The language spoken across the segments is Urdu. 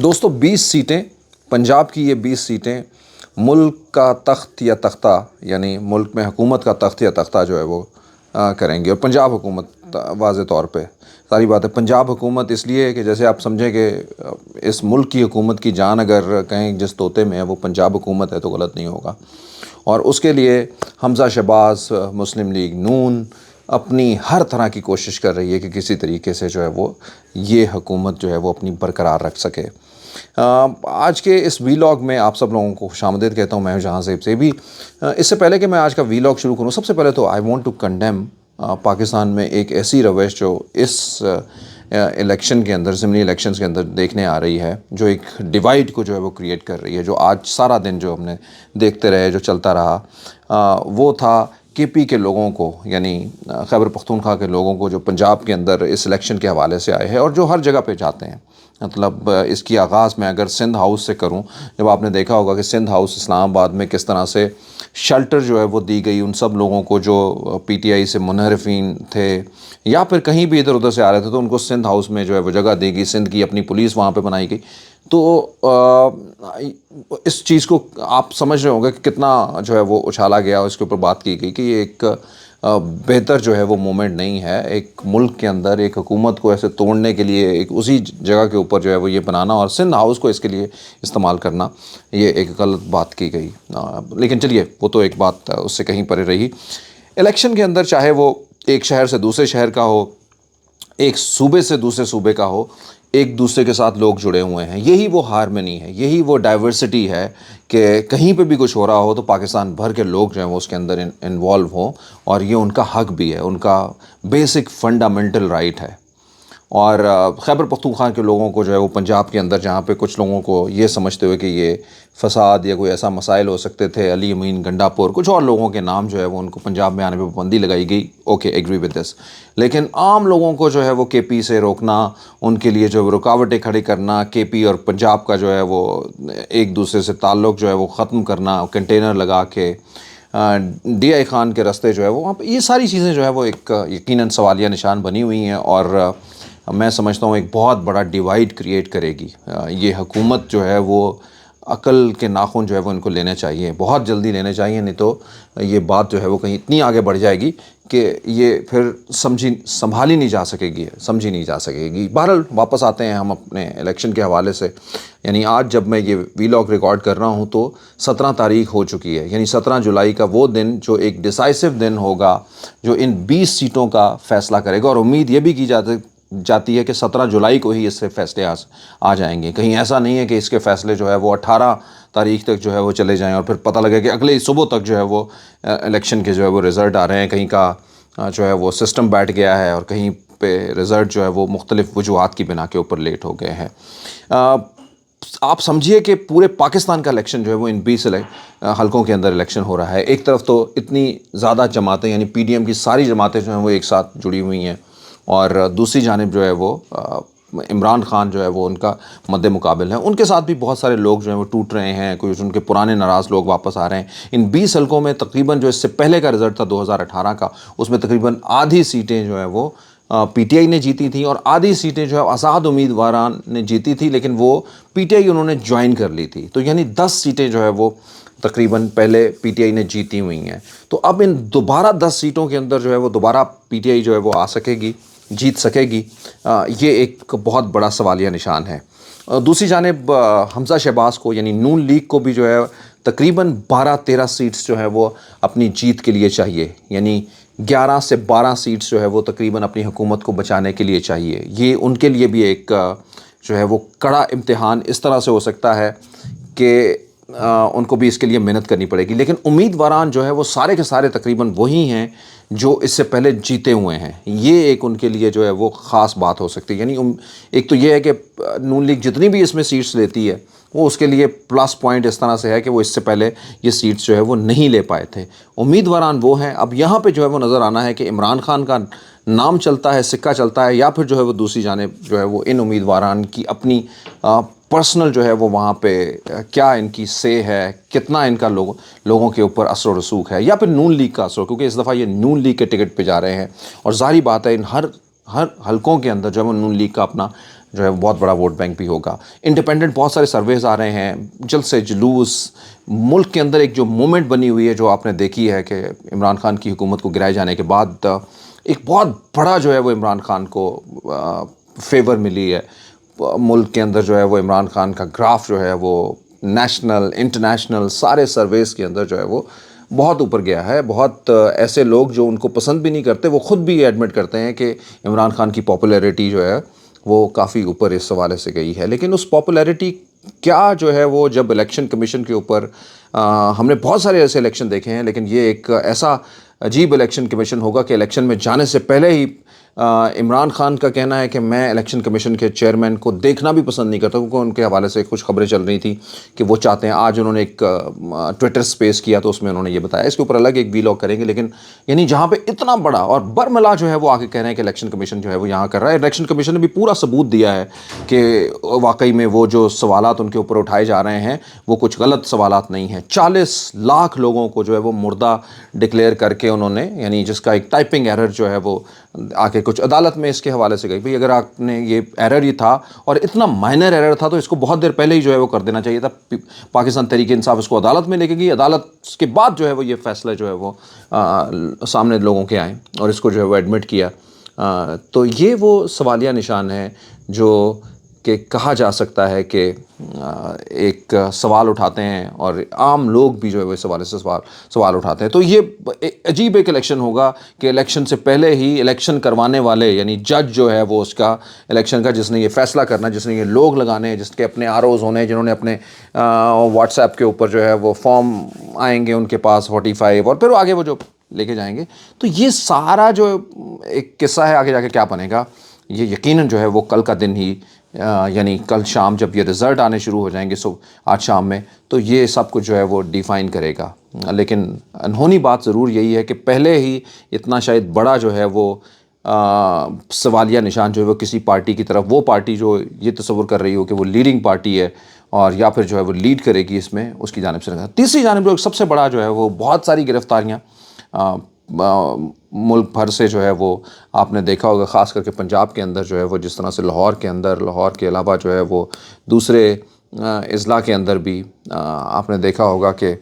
دوستو 20 سیٹیں پنجاب کی، یہ 20 سیٹیں ملک کا تخت یا تختہ، یعنی ملک میں حکومت کا تخت یا تختہ جو ہے وہ کریں گے. اور پنجاب حکومت واضح طور پہ ساری بات ہے. پنجاب حکومت اس لیے کہ جیسے آپ سمجھیں کہ اس ملک کی حکومت کی جان اگر کہیں جس طوطے میں ہے وہ پنجاب حکومت ہے تو غلط نہیں ہوگا. اور اس کے لیے حمزہ شہباز، مسلم لیگ نون اپنی ہر طرح کی کوشش کر رہی ہے کہ کسی طریقے سے جو ہے وہ یہ حکومت جو ہے وہ اپنی برقرار رکھ سکے. آج کے اس ویلاگ میں آپ سب لوگوں کو خوش آمدید کہتا ہوں. میں ہوں جہاں زیب زیبی. اس سے پہلے کہ میں آج کا ویلاگ شروع کروں، سب سے پہلے تو I want to condemn Pakistan میں ایک ایسی روش جو اس الیکشن کے اندر، ضمنی الیکشنز کے اندر دیکھنے آ رہی ہے، جو ایک ڈیوائیڈ کو جو ہے وہ کریٹ کر رہی ہے. جو آج سارا دن جو ہم نے دیکھتے رہے، جو چلتا رہا، وہ تھا کے پی کے لوگوں کو، یعنی خیبر پختونخوا کے لوگوں کو جو پنجاب کے اندر اس الیکشن کے حوالے سے آئے ہیں اور جو ہر جگہ پہ جاتے ہیں. مطلب اس کی آغاز میں اگر سندھ ہاؤس سے کروں، جب آپ نے دیکھا ہوگا کہ سندھ ہاؤس اسلام آباد میں کس طرح سے شیلٹر جو ہے وہ دی گئی ان سب لوگوں کو جو پی ٹی آئی سے منحرفین تھے یا پھر کہیں بھی ادھر ادھر سے آ رہے تھے، تو ان کو سندھ ہاؤس میں جو ہے وہ جگہ دی گئی. سندھ کی اپنی پولیس وہاں پہ بنائی گئی. تو اس چیز کو آپ سمجھ رہے ہوں گے کہ کتنا جو ہے وہ اچھالا گیا اور اس کے اوپر بات کی گئی کہ یہ ایک بہتر جو ہے وہ مومنٹ نہیں ہے. ایک ملک کے اندر ایک حکومت کو ایسے توڑنے کے لیے ایک اسی جگہ کے اوپر جو ہے وہ یہ بنانا اور سندھ ہاؤس کو اس کے لیے استعمال کرنا، یہ ایک غلط بات کی گئی. لیکن چلیے وہ تو ایک بات اس سے کہیں پرے رہی. الیکشن کے اندر چاہے وہ ایک شہر سے دوسرے شہر کا ہو، ایک صوبے سے دوسرے صوبے کا ہو، ایک دوسرے کے ساتھ لوگ جڑے ہوئے ہیں. یہی وہ ہارمنی ہے، یہی وہ ڈائیورسٹی ہے کہ کہیں پہ بھی کچھ ہو رہا ہو تو پاکستان بھر کے لوگ جو ہیں وہ اس کے اندر انوالو ہوں، اور یہ ان کا حق بھی ہے، ان کا بیسک فنڈامنٹل رائٹ ہے. اور خیبر پختونخوا کے لوگوں کو جو ہے وہ پنجاب کے اندر جہاں پہ کچھ لوگوں کو یہ سمجھتے ہوئے کہ یہ فساد یا کوئی ایسا مسائل ہو سکتے تھے، علی امین گنڈاپور کچھ اور لوگوں کے نام جو ہے وہ ان کو پنجاب میں آنے پہ پابندی لگائی گئی. Okay, agree with this. لیکن عام لوگوں کو جو ہے وہ کے پی سے روکنا، ان کے لیے جو رکاوٹیں کھڑی کرنا، کے پی اور پنجاب کا جو ہے وہ ایک دوسرے سے تعلق جو ہے وہ ختم کرنا، کنٹینر لگا کے ڈی آئی خان کے راستے جو ہے وہ وہاں پہ، یہ ساری چیزیں جو ہے وہ ایک یقیناً سوالیہ نشان بنی ہوئی ہیں اور میں سمجھتا ہوں ایک بہت بڑا ڈیوائیڈ کریٹ کرے گی. یہ حکومت جو ہے وہ عقل کے ناخن جو ہے وہ ان کو لینے چاہیے، بہت جلدی لینے چاہیے، نہیں تو یہ بات جو ہے وہ کہیں اتنی آگے بڑھ جائے گی کہ یہ پھر سنبھالی نہیں جا سکے گی، سمجھی نہیں جا سکے گی. بہرحال واپس آتے ہیں ہم اپنے الیکشن کے حوالے سے. یعنی آج جب میں یہ ویلاگ ریکارڈ کر رہا ہوں تو 17 تاریخ ہو چکی ہے، یعنی 17 جولائی کا وہ دن جو ایک ڈیسائسو دن ہوگا، جو ان 20 سیٹوں کا فیصلہ کرے گا. اور امید یہ بھی کی جاتی ہے کہ 17 جولائی کو ہی اس سے فیصلے آ جائیں گے. کہیں ایسا نہیں ہے کہ اس کے فیصلے جو ہے وہ 18 تاریخ تک جو ہے وہ چلے جائیں اور پھر پتہ لگے کہ اگلے صبح تک جو ہے وہ الیکشن کے جو ہے وہ رزلٹ آ رہے ہیں. کہیں کا جو ہے وہ سسٹم بیٹھ گیا ہے اور کہیں پہ رزلٹ جو ہے وہ مختلف وجوہات کی بنا کے اوپر لیٹ ہو گئے ہیں. آپ سمجھیے کہ پورے پاکستان کا الیکشن جو ہے وہ ان 20 حلقوں کے اندر الیکشن ہو رہا ہے. ایک طرف تو اتنی زیادہ جماعتیں، یعنی پی ڈی ایم کی ساری جماعتیں جو ہیں وہ ایک ساتھ جڑی ہوئی ہیں، اور دوسری جانب جو ہے وہ عمران خان جو ہے وہ ان کا مد مقابل ہے. ان کے ساتھ بھی بہت سارے لوگ جو ہیں وہ ٹوٹ رہے ہیں، کچھ ان کے پرانے ناراض لوگ واپس آ رہے ہیں. ان 20 حلقوں میں تقریباً جو اس سے پہلے کا رزلٹ تھا 2018 کا، اس میں تقریباً آدھی سیٹیں جو ہے وہ پی ٹی آئی نے جیتی تھیں اور آدھی سیٹیں جو ہے آزاد امیدواران نے جیتی تھی، لیکن وہ پی ٹی آئی انہوں نے جوائن کر لی تھی. تو یعنی 10 سیٹیں جو ہے وہ تقریباً پہلے پی ٹی آئی نے جیتی ہوئی ہیں. تو اب ان دوبارہ 10 سیٹوں کے اندر جو ہے وہ دوبارہ پی ٹی آئی جو ہے وہ آ سکے گی، جیت سکے گی. یہ ایک بہت بڑا سوالیہ نشان ہے. دوسری جانب حمزہ شہباز کو، یعنی نون لیگ کو بھی جو ہے تقریباً 12-13 سیٹس جو ہے وہ اپنی جیت کے لیے چاہیے، یعنی 11 سے 12 سیٹس جو ہے وہ تقریباً اپنی حکومت کو بچانے کے لیے چاہیے. یہ ان کے لیے بھی ایک جو ہے وہ کڑا امتحان اس طرح سے ہو سکتا ہے کہ ان کو بھی اس کے لیے محنت کرنی پڑے گی. لیکن امیدواران جو ہے وہ سارے کے سارے تقریباً وہی ہیں جو اس سے پہلے جیتے ہوئے ہیں. یہ ایک ان کے لیے جو ہے وہ خاص بات ہو سکتی ہے. یعنی ایک تو یہ ہے کہ نون لیگ جتنی بھی اس میں سیٹس لیتی ہے وہ اس کے لیے پلس پوائنٹ اس طرح سے ہے کہ وہ اس سے پہلے یہ سیٹس جو ہے وہ نہیں لے پائے تھے. امیدواران وہ ہیں. اب یہاں پہ جو ہے وہ نظر آنا ہے کہ عمران خان کا نام چلتا ہے، سکہ چلتا ہے، یا پھر جو ہے وہ دوسری جانب جو ہے وہ ان امیدواران کی اپنی پرسنل جو ہے وہ وہاں پہ کیا ان کی سے ہے، کتنا ان کا لوگوں کے اوپر اثر و رسوخ ہے، یا پھر نون لیگ کا اثر، کیونکہ اس دفعہ یہ نون لیگ کے ٹکٹ پہ جا رہے ہیں اور ظاہری بات ہے ان ہر حلقوں کے اندر جو ہے وہ نون لیگ کا اپنا جو ہے بہت بڑا ووٹ بینک بھی ہوگا. انڈیپینڈنٹ بہت سارے سرویز آ رہے ہیں, جلد سے جلوس. ملک کے اندر ایک جو مومنٹ بنی ہوئی ہے جو آپ نے دیکھی ہے کہ عمران خان کی حکومت کو گرائے جانے کے بعد ایک بہت بڑا جو ہے وہ عمران خان کو فیور ملی ہے. ملک کے اندر جو ہے وہ عمران خان کا گراف جو ہے وہ نیشنل انٹرنیشنل سارے سرویز کے اندر جو ہے وہ بہت اوپر گیا ہے. بہت ایسے لوگ جو ان کو پسند بھی نہیں کرتے وہ خود بھی ایڈمٹ کرتے ہیں کہ عمران خان کی پاپولیرٹی جو ہے وہ کافی اوپر اس حوالے سے گئی ہے. لیکن اس پاپولیرٹی کیا جو ہے وہ جب الیکشن کمیشن کے اوپر ہم نے بہت سارے ایسے الیکشن دیکھے ہیں, لیکن یہ ایک ایسا عجیب الیکشن کمیشن ہوگا کہ الیکشن میں جانے سے پہلے ہی عمران خان کا کہنا ہے کہ میں الیکشن کمیشن کے چیئرمین کو دیکھنا بھی پسند نہیں کرتا, کیونکہ ان کے حوالے سے کچھ خبریں چل رہی تھیں کہ وہ چاہتے ہیں. آج انہوں نے ایک ٹویٹر سپیس کیا تو اس میں انہوں نے یہ بتایا, اس کے اوپر الگ ایک ویلاگ کریں گے. لیکن یعنی جہاں پہ اتنا بڑا اور برملا جو ہے وہ آگے کہہ رہے ہیں کہ الیکشن کمیشن جو ہے وہ یہاں کر رہا ہے. الیکشن کمیشن نے بھی پورا ثبوت دیا ہے کہ واقعی میں وہ جو سوالات ان کے اوپر اٹھائے جا رہے ہیں وہ کچھ غلط سوالات نہیں ہیں. 40 لاکھ لوگوں کو جو ہے وہ مردہ ڈکلیئر کر کے انہوں نے, یعنی جس کا ایک ٹائپنگ ایرر جو ہے وہ آ کے کچھ عدالت میں اس کے حوالے سے گئی. بھئی اگر آپ نے یہ ایرر ہی تھا اور اتنا مائنر ایرر تھا تو اس کو بہت دیر پہلے ہی جو ہے وہ کر دینا چاہیے تھا. پاکستان تحریک انصاف اس کو عدالت میں لے کے گئی, عدالت کے بعد جو ہے وہ یہ فیصلہ جو ہے وہ سامنے لوگوں کے آئیں اور اس کو جو ہے وہ ایڈمٹ کیا. تو یہ وہ سوالیہ نشان ہے جو کہ کہا جا سکتا ہے کہ ایک سوال اٹھاتے ہیں اور عام لوگ بھی جو ہے وہ اس حوالے سے سوال اٹھاتے ہیں. تو یہ عجیب ایک الیکشن ہوگا کہ الیکشن سے پہلے ہی الیکشن کروانے والے یعنی جج جو ہے وہ اس کا الیکشن کا جس نے یہ فیصلہ کرنا, جس نے یہ لوگ لگانے, جس کے اپنے ROs ہونے, جنہوں نے اپنے واٹس ایپ کے اوپر جو ہے وہ فارم آئیں گے ان کے پاس 45 اور پھر آگے وہ جو لے کے جائیں گے. تو یہ سارا جو ایک قصہ ہے آگے جا کے کیا بنے گا یہ یقیناً جو ہے وہ کل کا دن ہی یعنی کل شام جب یہ رزلٹ آنے شروع ہو جائیں گے آج شام میں تو یہ سب کچھ جو ہے وہ ڈیفائن کرے گا. لیکن انہونی بات ضرور یہی ہے کہ پہلے ہی اتنا شاید بڑا جو ہے وہ سوالیہ نشان جو ہے وہ کسی پارٹی کی طرف, وہ پارٹی جو یہ تصور کر رہی ہو کہ وہ لیڈنگ پارٹی ہے اور یا پھر جو ہے وہ لیڈ کرے گی اس میں, اس کی جانب سے. تیسری جانب جو سب سے بڑا جو ہے وہ بہت ساری گرفتاریاں ملک بھر سے جو ہے وہ آپ نے دیکھا ہوگا, خاص کر کے پنجاب کے اندر جو ہے وہ جس طرح سے لاہور کے اندر, لاہور کے علاوہ جو ہے وہ دوسرے اضلاع کے اندر بھی آپ نے دیکھا ہوگا کہ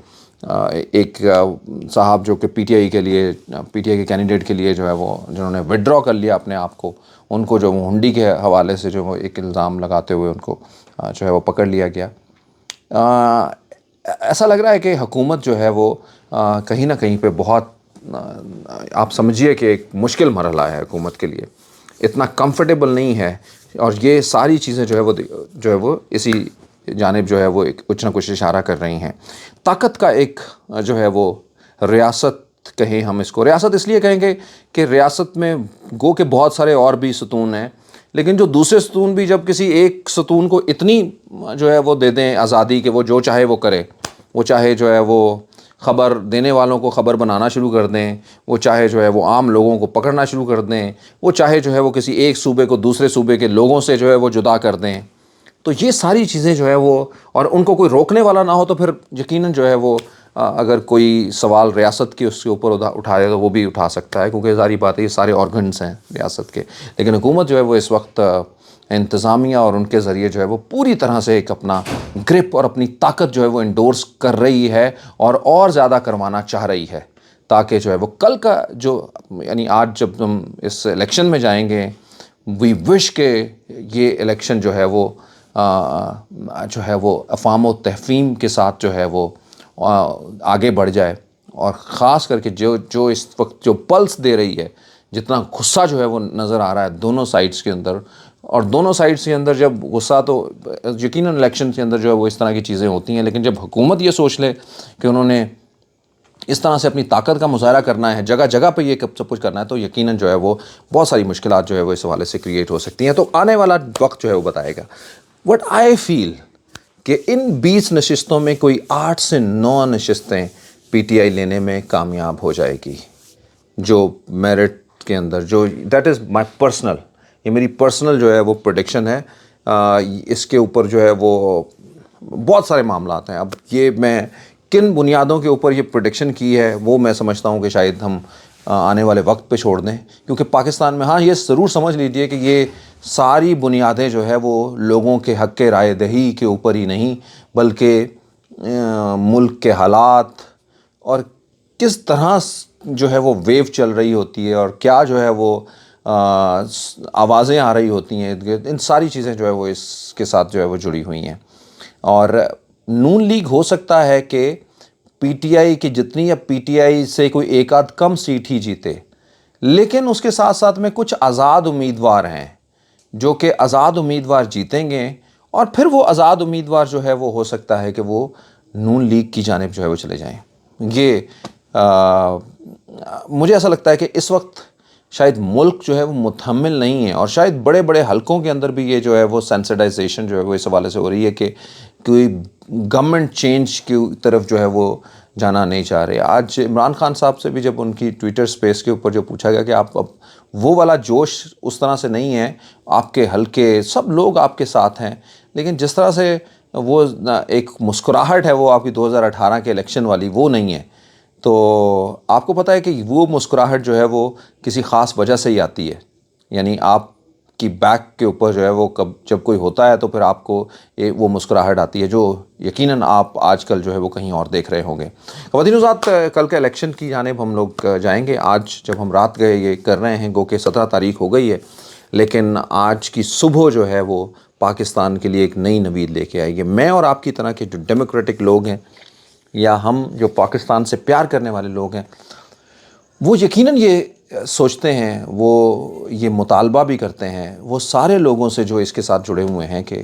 ایک صاحب جو کہ PTI کے کینڈیڈیٹ کے لیے جو ہے وہ جنہوں نے وڈرا کر لیا اپنے آپ کو, ان کو جو وہ ہنڈی کے حوالے سے جو وہ ایک الزام لگاتے ہوئے ان کو جو ہے وہ پکڑ لیا گیا. ایسا لگ رہا ہے کہ حکومت جو ہے وہ کہیں نہ کہیں پہ بہت آپ سمجھیے کہ ایک مشکل مرحلہ ہے حکومت کے لیے, اتنا کمفرٹیبل نہیں ہے. اور یہ ساری چیزیں جو ہے وہ اسی جانب جو ہے وہ کچھ نہ کچھ اشارہ کر رہی ہیں. طاقت کا ایک جو ہے وہ ریاست کہیں ہم اس کو, ریاست اس لیے کہیں گے کہ ریاست میں گو کہ بہت سارے اور بھی ستون ہیں, لیکن جو دوسرے ستون بھی جب کسی ایک ستون کو اتنی جو ہے وہ دے دیں آزادی کہ وہ جو چاہے وہ کرے, وہ چاہے جو ہے وہ خبر دینے والوں کو خبر بنانا شروع کر دیں, وہ چاہے جو ہے وہ عام لوگوں کو پکڑنا شروع کر دیں, وہ چاہے جو ہے وہ کسی ایک صوبے کو دوسرے صوبے کے لوگوں سے جو ہے وہ جدا کر دیں, تو یہ ساری چیزیں جو ہے وہ, اور ان کو کوئی روکنے والا نہ ہو تو پھر یقیناً جو ہے وہ اگر کوئی سوال ریاست کی اس کے اوپر اٹھائے تو وہ بھی اٹھا سکتا ہے, کیونکہ ظاہری بات ہے یہ سارے آرگنز ہیں ریاست کے. لیکن حکومت جو ہے وہ اس وقت انتظامیہ اور ان کے ذریعے جو ہے وہ پوری طرح سے ایک اپنا گرپ اور اپنی طاقت جو ہے وہ انڈورس کر رہی ہے اور زیادہ کروانا چاہ رہی ہے, تاکہ جو ہے وہ کل کا جو یعنی آج جب ہم اس الیکشن میں جائیں گے وی وش کہ یہ الیکشن جو ہے وہ افہام و تفہیم کے ساتھ جو ہے وہ آگے بڑھ جائے. اور خاص کر کے جو اس وقت جو پلس دے رہی ہے, جتنا غصہ جو ہے وہ نظر آ رہا ہے دونوں سائڈز کے اندر, اور دونوں سائڈز کے اندر جب غصہ تو یقیناً الیکشن کے اندر جو ہے وہ اس طرح کی چیزیں ہوتی ہیں, لیکن جب حکومت یہ سوچ لے کہ انہوں نے اس طرح سے اپنی طاقت کا مظاہرہ کرنا ہے, جگہ جگہ پہ یہ سب کچھ کرنا ہے, تو یقیناً جو ہے وہ بہت ساری مشکلات جو ہے وہ اس حوالے سے کریٹ ہو سکتی ہیں. تو آنے والا وقت جو ہے وہ بتائے گا. بٹ آئی فیل کہ ان 20 نشستوں میں کوئی 8 سے 9 نشستیں PTI لینے میں کامیاب ہو جائے گی, جو میرٹ کے اندر جو دیٹ از مائی پرسنل, یہ میری پرسنل جو ہے وہ پریڈکشن ہے. اس کے اوپر جو ہے وہ بہت سارے معاملات ہیں. اب یہ میں کن بنیادوں کے اوپر یہ پریڈکشن کی ہے وہ میں سمجھتا ہوں کہ شاید ہم آنے والے وقت پہ چھوڑ دیں, کیونکہ پاکستان میں ہاں یہ ضرور سمجھ لیجئے کہ یہ ساری بنیادیں جو ہے وہ لوگوں کے حق کے رائے دہی کے اوپر ہی نہیں بلکہ ملک کے حالات اور کس طرح جو ہے وہ ویو چل رہی ہوتی ہے اور کیا جو ہے وہ آوازیں آ رہی ہوتی ہیں، ان ساری چیزیں جو ہے وہ اس کے ساتھ جو ہے وہ جڑی ہوئی ہیں۔ اور نون لیگ ہو سکتا ہے کہ پی ٹی آئی کی جتنی یا پی ٹی آئی سے کوئی ایک آدھ کم سیٹ ہی جیتے، لیکن اس کے ساتھ ساتھ میں کچھ آزاد امیدوار ہیں جو کہ آزاد امیدوار جیتیں گے، اور پھر وہ آزاد امیدوار جو ہے وہ ہو سکتا ہے کہ وہ نون لیگ کی جانب جو ہے وہ چلے جائیں۔ یہ مجھے ایسا لگتا ہے کہ اس وقت شاید ملک جو ہے وہ متحمل نہیں ہے، اور شاید بڑے بڑے حلقوں کے اندر بھی یہ جو ہے وہ سینسٹائزیشن جو ہے وہ اس حوالے سے ہو رہی ہے کہ کوئی گورنمنٹ چینج کی طرف جو ہے وہ جانا نہیں چاہ رہے۔ آج عمران خان صاحب سے بھی جب ان کی ٹویٹر سپیس کے اوپر جو پوچھا گیا کہ آپ اب وہ والا جوش اس طرح سے نہیں ہے، آپ کے حلقے سب لوگ آپ کے ساتھ ہیں، لیکن جس طرح سے وہ ایک مسکراہٹ ہے وہ آپ کی 2018 کے الیکشن والی، وہ نہیں ہے۔ تو آپ کو پتہ ہے کہ وہ مسکراہٹ جو ہے وہ کسی خاص وجہ سے ہی آتی ہے، یعنی آپ کی بیک کے اوپر جو ہے وہ جب کوئی ہوتا ہے تو پھر آپ کو وہ مسکراہٹ آتی ہے جو یقیناً آپ آج کل جو ہے وہ کہیں اور دیکھ رہے ہوں گے۔ خواتین حضرات، کل کے الیکشن کی جانب ہم لوگ جائیں گے۔ آج جب ہم رات گئے یہ کر رہے ہیں، گو کہ 17 تاریخ ہو گئی ہے، لیکن آج کی صبح جو ہے وہ پاکستان کے لیے ایک نئی نوید لے کے آئی ہے۔ میں اور آپ کی طرح کے جو ڈیموکریٹک لوگ ہیں یا ہم جو پاکستان سے پیار کرنے والے لوگ ہیں، وہ یقیناً یہ سوچتے ہیں، وہ یہ مطالبہ بھی کرتے ہیں وہ سارے لوگوں سے جو اس کے ساتھ جڑے ہوئے ہیں کہ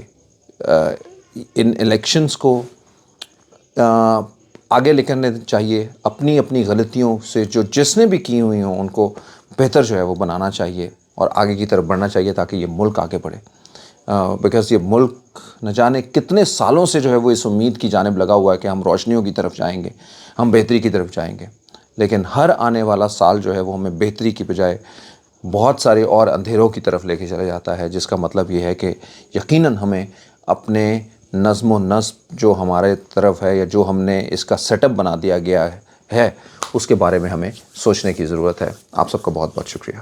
ان الیکشنز کو آگے لے کرنے چاہیے، اپنی اپنی غلطیوں سے جو جس نے بھی کی ہوئی ہوں ان کو بہتر جو ہے وہ بنانا چاہیے اور آگے کی طرف بڑھنا چاہیے تاکہ یہ ملک آگے بڑھے۔ بیکاز یہ ملک نہ جانے کتنے سالوں سے جو ہے وہ اس امید کی جانب لگا ہوا ہے کہ ہم روشنیوں کی طرف جائیں گے، ہم بہتری کی طرف جائیں گے، لیکن ہر آنے والا سال جو ہے وہ ہمیں بہتری کی بجائے بہت سارے اور اندھیروں کی طرف لے کے چلا جاتا ہے، جس کا مطلب یہ ہے کہ یقیناً ہمیں اپنے نظم و نسق جو ہمارے طرف ہے یا جو ہم نے اس کا سیٹ اپ بنا دیا گیا ہے اس کے بارے میں ہمیں سوچنے کی ضرورت ہے۔ آپ سب کا بہت بہت شکریہ۔